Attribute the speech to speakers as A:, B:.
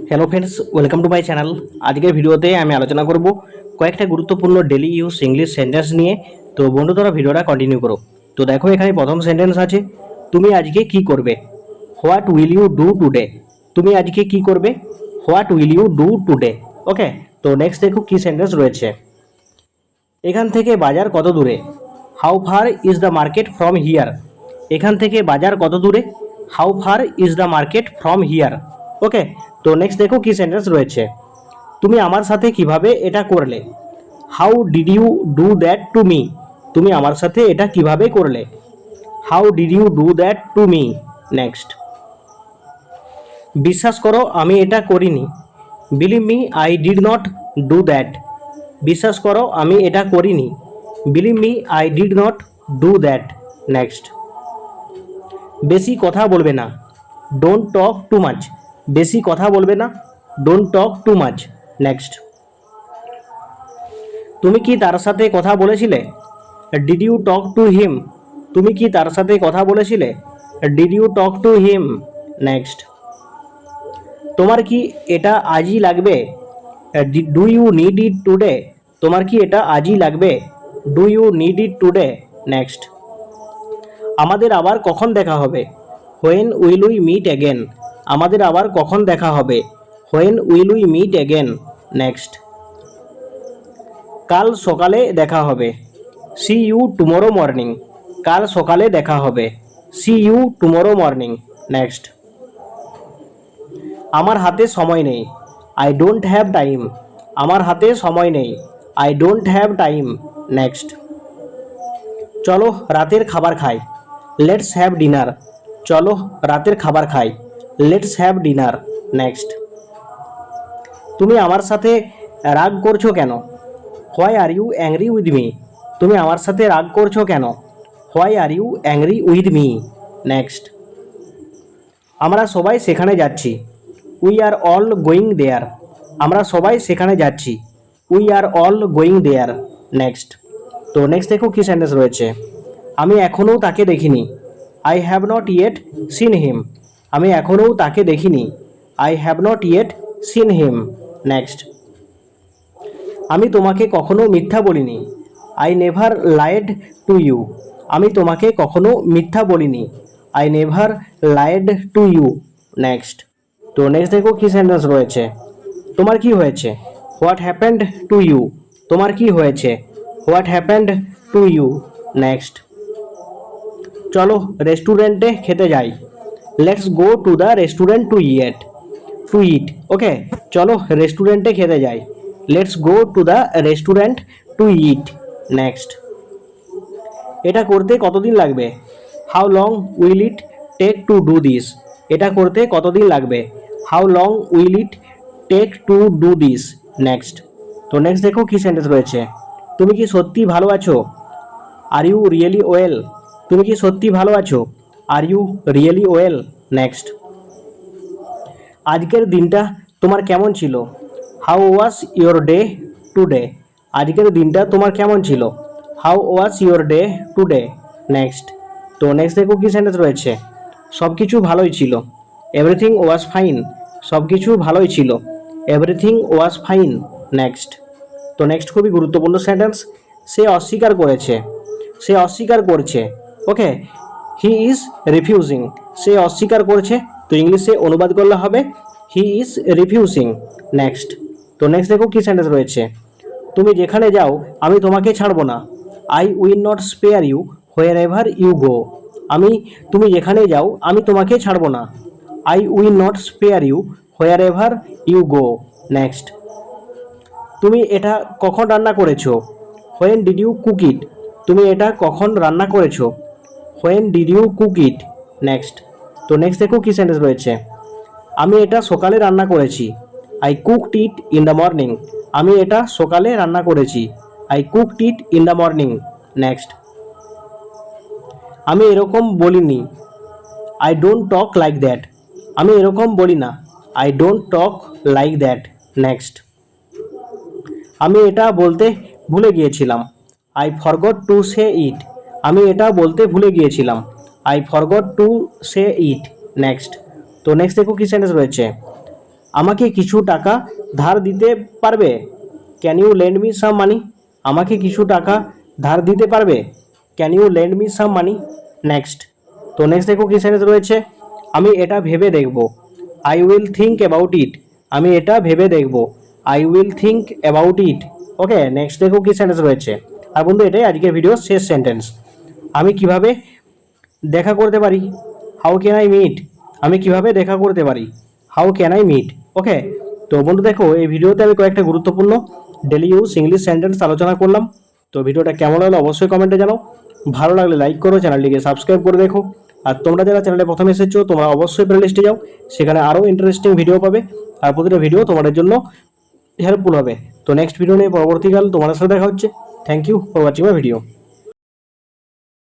A: Hello friends, welcome to my channel. আজকের ভিডিওতে আমি আলোচনা করব কয়েকটা গুরুত্বপূর্ণ ডেলি ইউজ ইংলিশ সেন্টেন্স নিয়ে। তো বন্ধু, তোরা ভিডিওটা কন্টিনিউ করো। তো দেখো, এখানে প্রথম সেন্টেন্স আছে, তুমি আজকে কি করবে? What will you do today? তুমি আজকে কি করবে? What will you do today? Okay. তো নেক্সট দেখো কি সেন্টেন্স রয়েছে। এখান থেকে বাজার কত দূরে? How far is the market from here? এখান থেকে বাজার কত দূরে? How far is the market from here? Okay. তো নেক্সট দেখো কি সেন্টেন্স রয়েছে। তুমি আমার সাথে কিভাবে এটা করলে? How did you do that to me? তুমি আমার সাথে এটা কিভাবে করলে? How did you do that to me? Next, বিশ্বাস করো আমি এটা করিনি। Believe me I did not do that. বিশ্বাস করো আমি এটা করিনি। Believe me I did not do that. Next, বেশি কথা বলবে না। Don't talk too much. বেশি কথা বলবে না। Don't talk too much. Next, তুমি কি তার সাথে কথা বলেছিলে? Did you talk to him? তুমি কি তার সাথে কথা বলেছিলে? Did you talk to him? Next, তোমার কি এটা আজই লাগবে? Do you need it today? তোমার কি এটা আজই লাগবে? Do you need it today? Next, আমাদের আবার কখন দেখা হবে? When will we meet again? আমাদের আবার কখন দেখা হবে? When will we meet again? Next, কাল সকালে দেখা হবে। See you tomorrow morning. কাল সকালে দেখা হবে। See you tomorrow morning. Next, আমার হাতে সময় নেই। I don't have time. আমার হাতে সময় নেই। I don't have time. Next, চলো রাতের খাবার খাই। Let's have dinner. চলো রাতের খাবার খাই। Let's have dinner. নেক্সট, তুমি আমার সাথে রাগ করছো কেন? Why are you angry with me? তুমি আমার সাথে রাগ করছো কেন? Why are you angry with me? Next, আমরা সবাই সেখানে যাচ্ছি। We are all going there. আমরা সবাই সেখানে যাচ্ছি। We are all going there. Next, তো নেক্সট দেখো কি সেন্টেন্স রয়েছে। আমি এখনও তাকে দেখিনি। I have not yet seen him. আমি এখনও তাকে দেখিনি। I have not yet seen him. Next, আমি তোমাকে কখনো মিথ্যা বলিনি। I never lied to you. আমি তোমাকে কখনো মিথ্যা বলিনি। I never lied to you. Next, তো নেক্সট দেখো কি সেন্টেন্স রয়েছে। তোমার কি হয়েছে? What happened to you? তোমার কি হয়েছে? What happened to you? Next, চলো রেস্টুরেন্টে খেতে যাই। Let's go to the restaurant to eat. Okay, চলো রেস্টুরেন্টে খেতে যাই। Let's go to the restaurant to eat. Next, এটা করতে কতদিন লাগবে? How long will it take to do this? এটা করতে কতদিন লাগবে? How long will it take to do this? Next, তো নেক্সট দেখো কি সেন্টেন্স রয়েছে। তুমি কি সত্যি ভালো আছো? Are you really well? তুমি কি সত্যি ভালো আছো? Are you really well? Next, আজকের দিনটা তোমার কেমন ছিল? How was your day today? আজকের দিনটা তোমার কেমন ছিল? How was your day today? Next, তো নেক্সট দেখো কি সেন্টেন্স রয়েছে। সব কিছু ভালোই ছিল। Everything was fine. সব কিছু ভালোই ছিল। Everything was fine. নেক্সট, তো নেক্সট খুবই গুরুত্বপূর্ণ সেন্টেন্স। সে অস্বীকার করেছে। সে অস্বীকার করছে। ওকে, হি ইজ রিফিউজিং। সে অস্বীকার করছে। তো ইংলিশে অনুবাদ করলে হবে হি ইজ রিফিউজিং। নেক্সট, তো নেক্সট দেখো কি সেন্টেন্স রয়েছে। তুমি যেখানে যাও আমি তোমাকে ছাড়বো না। I will not spare you wherever you go. তুমি যেখানে যাও আমি তোমাকে ছাড়বো না। I will not spare you wherever you go. Next, তুমি এটা কখন রান্না করেছো? When did you cook it? তুমি এটা কখন রান্না করেছো? When did you cook it? Next, তো নেক্সট দেখো কি সেন্টেন্স রয়েছে। আমি এটা সকালে রান্না করেছি। I cooked it in the morning. আমি এটা সকালে রান্না করেছি। I cooked it in the morning. Next, আমি এরকম বলিনি। I don't talk like that. আমি এরকম বলি না। I don't talk like that. Next, আমি এটা বলতে ভুলে গিয়েছিলাম। আই ফরগট টু সে ইট। আমি এটা বলতে ভুলে গিয়েছিলাম। I forgot to say it. Next, তো নেক্সট দেখো কি সেন্টেন্স রয়েছে। আমাকে কিছু টাকা ধার দিতে পারবে? Can you lend me some money? আমাকে কিছু টাকা ধার দিতে পারবে? Can you lend me some money? Next. তো নেক্সট দেখো কি সেন্টেন্স রয়েছে, আমি এটা ভেবে দেখব। I will think about it. আমি এটা ভেবে দেখব। I will think about it. Okay, next দেখো কি সেন্টেন্স রয়েছে। আর বন্ধু এটাই আজকের ভিডিওর শেষ সেন্টেন্স। আমি কিভাবে দেখা করতে পারি? How can I meet? আমি কিভাবে দেখা করতে পারি? How can I meet? Okay, তো বন্ধু দেখো এই ভিডিওতে আমি কয়েকটা গুরুত্বপূর্ণ ডেলি ইউজ ইংলিশ সেন্টেন্স আলোচনা করলাম। তো ভিডিওটা কেমন হলো অবশ্যই কমেন্টে জানাও। ভালো লাগলে লাইক করো, চ্যানেলটিকে সাবস্ক্রাইব করে দেখো। আর তোমরা যারা চ্যানেলে প্রথমে এসেছো তোমরা অবশ্যই প্লেলিস্টে যাও, সেখানে আরও ইন্টারেস্টিং ভিডিও পাবে। আর প্রতিটা ভিডিও তোমাদের জন্য হেল্পফুল হবে। তো নেক্সট ভিডিও নিয়ে পরবর্তীকাল তোমাদের সাথে দেখা হচ্ছে। Thank you for watching my video.